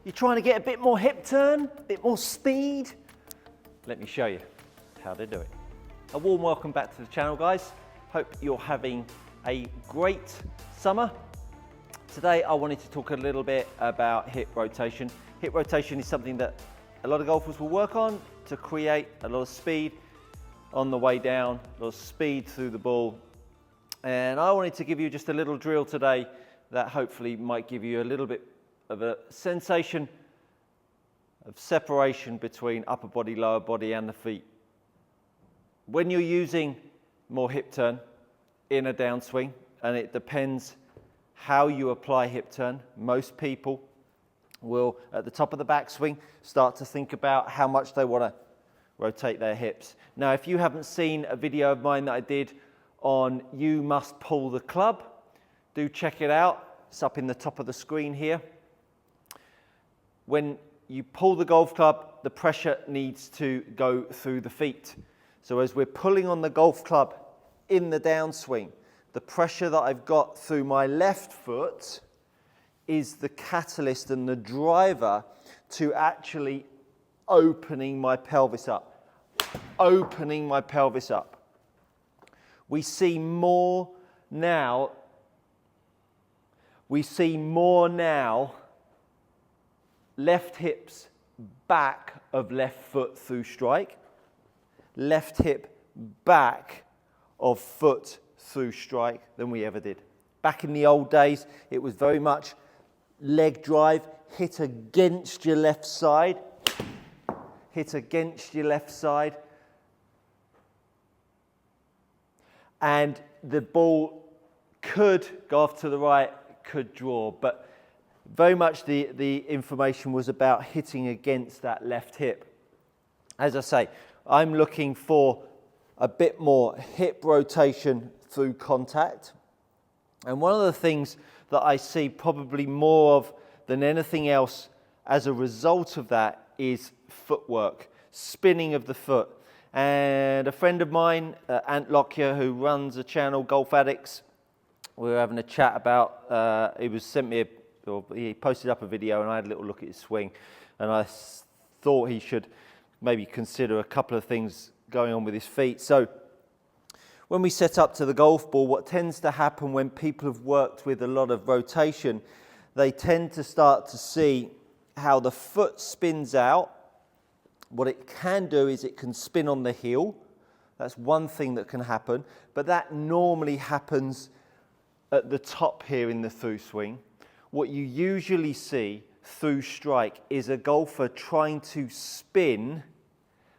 You're trying to get a bit more hip turn, a bit more speed? Let me show you how to do it. A warm welcome back to the channel, guys. Hope you're having a great summer. Today I wanted to talk a little bit about hip rotation. Hip rotation is something that a lot of golfers will work on to create a lot of speed on the way down, a lot of speed through the ball. And I wanted to give you just a little drill today that hopefully might give you a little bit of a sensation of separation between upper body, lower body and the feet. When you're using more hip turn in a downswing, and it depends how you apply hip turn, most people will, at the top of the backswing, start to think about how much they want to rotate their hips. Now, if you haven't seen a video of mine that I did on You Must Pull the Club, do check it out. It's up in the top of the screen here. When you pull the golf club, the pressure needs to go through the feet. So as we're pulling on the golf club in the downswing, the pressure that I've got through my left foot is the catalyst and the driver to actually opening my pelvis up. Opening my pelvis up. We see more now. Left hips back of left foot through strike, left hip back of foot through strike than we ever did. Back in the old days, it was very much leg drive, hit against your left side, hit against your left side, and the ball could go off to the right, could draw, but very much the information was about hitting against that left hip. As I say, I'm looking for a bit more hip rotation through contact. And one of the things that I see probably more of than anything else as a result of that is footwork, spinning of the foot. And a friend of mine, Ant Lockyer, who runs a channel, Golf Addicts, we were having a chat about, he posted up a video and I had a little look at his swing, and I thought he should maybe consider a couple of things going on with his feet. So when we set up to the golf ball, what tends to happen when people have worked with a lot of rotation, they tend to start to see how the foot spins out. What it can do is it can spin on the heel. That's one thing that can happen, but that normally happens at the top here in the through swing. What you usually see through strike is a golfer trying to spin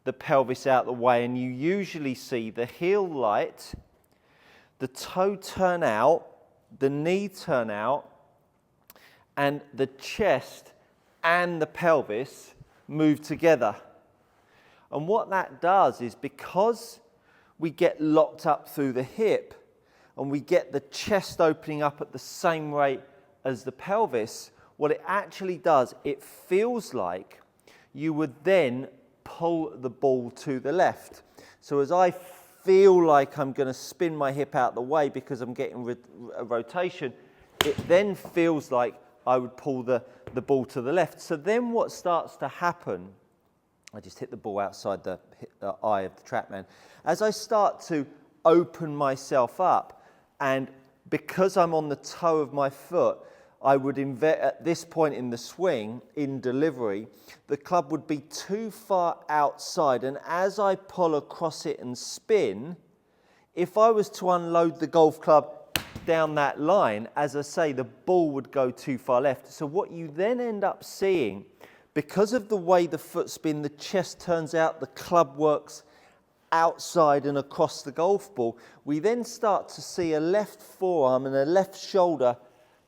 the pelvis out the way, and you usually see the heel light, the toe turn out, the knee turn out, and the chest and the pelvis move together. And what that does is, because we get locked up through the hip and we get the chest opening up at the same rate as the pelvis, what it actually does, it feels like you would then pull the ball to the left. So as I feel like I'm going to spin my hip out the way because I'm getting a rotation, it then feels like I would pull the ball to the left. So then what starts to happen, I just hit the ball outside the eye of the TrackMan. As I start to open myself up, and because I'm on the toe of my foot, I would at this point in the swing, in delivery, the club would be too far outside, and as I pull across it and spin, if I was to unload the golf club down that line, as I say, the ball would go too far left. So what you then end up seeing, because of the way the foot spin, the chest turns out, the club works outside and across the golf ball, we then start to see a left forearm and a left shoulder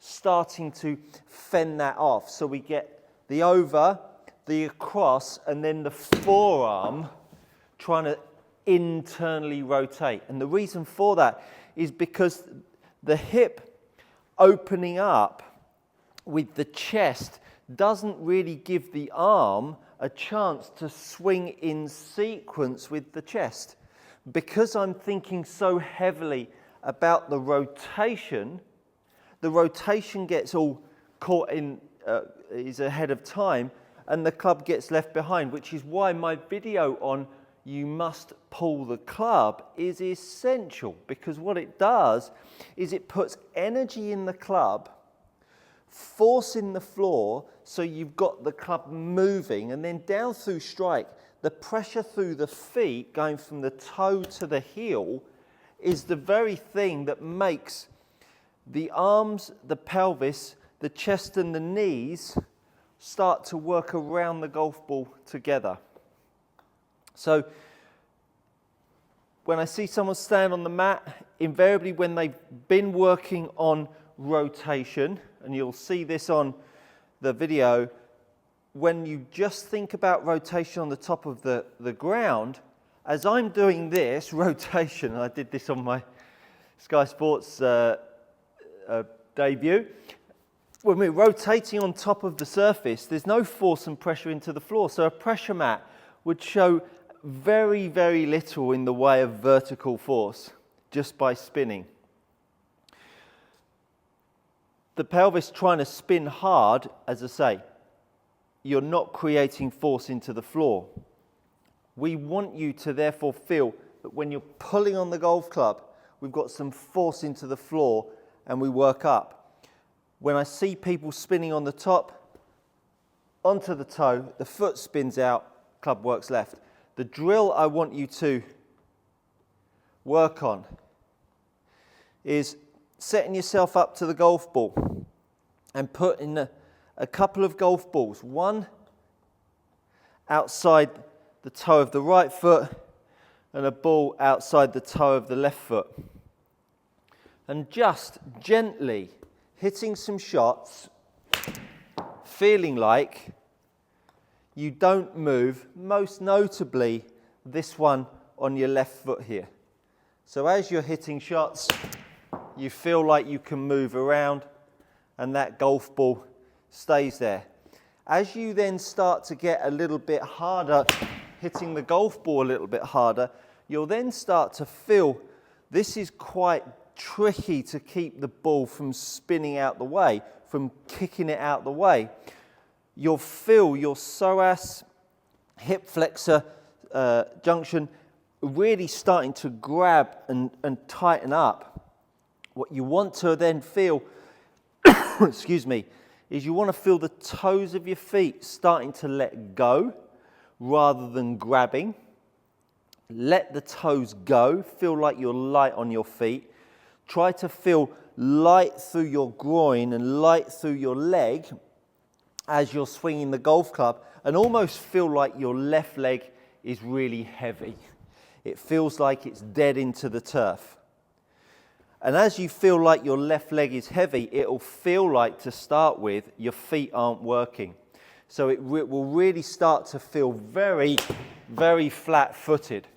starting to fend that off. So we get the over, the across, and then the forearm trying to internally rotate. And the reason for that is because the hip opening up with the chest doesn't really give the arm a chance to swing in sequence with the chest. Because I'm thinking so heavily about the rotation gets all caught in is ahead of time and the club gets left behind, which is why my video on you must pull the club is essential, because what it does is it puts energy in the club, force in the floor, so you've got the club moving, and then down through strike, the pressure through the feet going from the toe to the heel is the very thing that makes the arms, the pelvis, the chest and the knees start to work around the golf ball together. So when I see someone stand on the mat, invariably when they've been working on rotation, and you'll see this on the video, when you just think about rotation on the top of the ground, as I'm doing this rotation, and I did this on my Sky Sports debut, when we're rotating on top of the surface, there's no force and pressure into the floor. So a pressure mat would show very, very little in the way of vertical force just by spinning. The pelvis trying to spin hard, as I say, you're not creating force into the floor. We want you to therefore feel that when you're pulling on the golf club, we've got some force into the floor and we work up. When I see people spinning on the top, onto the toe, the foot spins out, club works left. The drill I want you to work on is setting yourself up to the golf ball and putting a couple of golf balls, one outside the toe of the right foot and a ball outside the toe of the left foot. And just gently hitting some shots, feeling like you don't move, most notably this one on your left foot here. So as you're hitting shots, you feel like you can move around and that golf ball stays there. As you then start to get a little bit harder, hitting the golf ball a little bit harder, you'll then start to feel this is quite tricky to keep the ball from spinning out the way, from kicking it out the way. You'll feel your psoas, hip flexor junction really starting to grab and tighten up. What you want to then feel, excuse me, is you want to feel the toes of your feet starting to let go rather than grabbing. Let the toes go, feel like you're light on your feet. Try to feel light through your groin and light through your leg as you're swinging the golf club, and almost feel like your left leg is really heavy. It feels like it's dead into the turf. And as you feel like your left leg is heavy, it'll feel like, to start with, your feet aren't working. So it will really start to feel very, very flat-footed.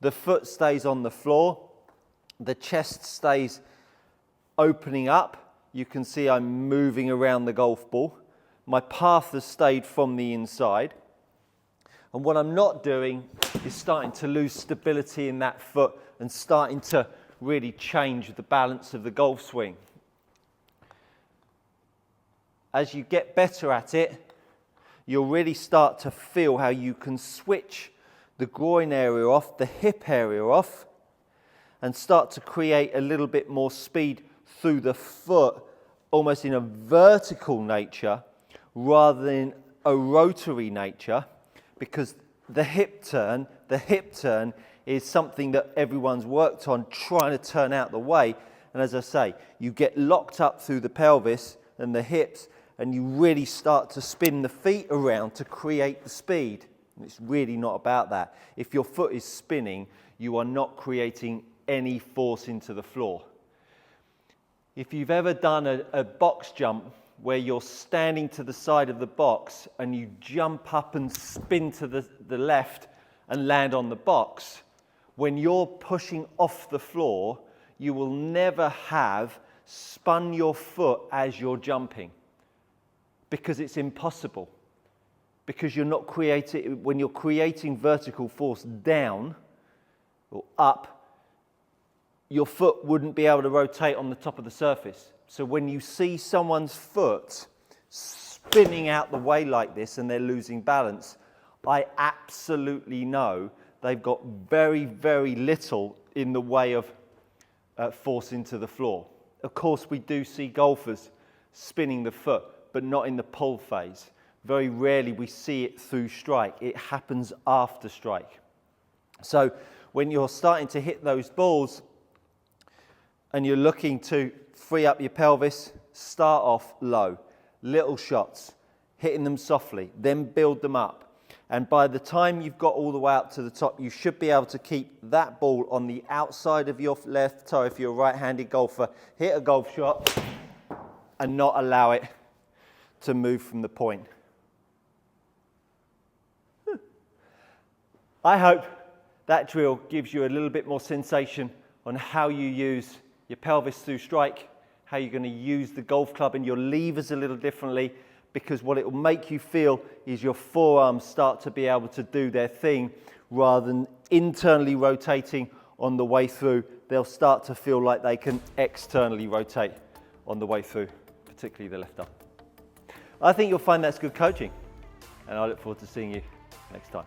The foot stays on the floor. The chest stays opening up. You can see I'm moving around the golf ball. My path has stayed from the inside. And what I'm not doing is starting to lose stability in that foot and starting to really change the balance of the golf swing. As you get better at it, you'll really start to feel how you can switch the groin area off, the hip area off, and start to create a little bit more speed through the foot, almost in a vertical nature rather than a rotary nature, because the hip turn is something that everyone's worked on, trying to turn out the way. And as I say, you get locked up through the pelvis and the hips, and you really start to spin the feet around to create the speed. And it's really not about that. If your foot is spinning, you are not creating any force into the floor. If you've ever done a box jump where you're standing to the side of the box and you jump up and spin to the left and land on the box, when you're pushing off the floor, you will never have spun your foot as you're jumping, because it's impossible. Because you're not creating, when you're creating vertical force down or up, your foot wouldn't be able to rotate on the top of the surface. So when you see someone's foot spinning out the way like this and they're losing balance, I absolutely know they've got very, very little in the way of force into the floor. Of course, we do see golfers spinning the foot, but not in the pull phase. Very rarely we see it through strike. It happens after strike. So when you're starting to hit those balls and you're looking to free up your pelvis, start off low, little shots, hitting them softly, then build them up. And by the time you've got all the way up to the top, you should be able to keep that ball on the outside of your left toe if you're a right-handed golfer. Hit a golf shot and not allow it to move from the point. I hope that drill gives you a little bit more sensation on how you use your pelvis through strike, how you're going to use the golf club and your levers a little differently, because what it will make you feel is your forearms start to be able to do their thing rather than internally rotating on the way through. They'll start to feel like they can externally rotate on the way through, particularly the left arm. I think you'll find that's good coaching, and I look forward to seeing you next time.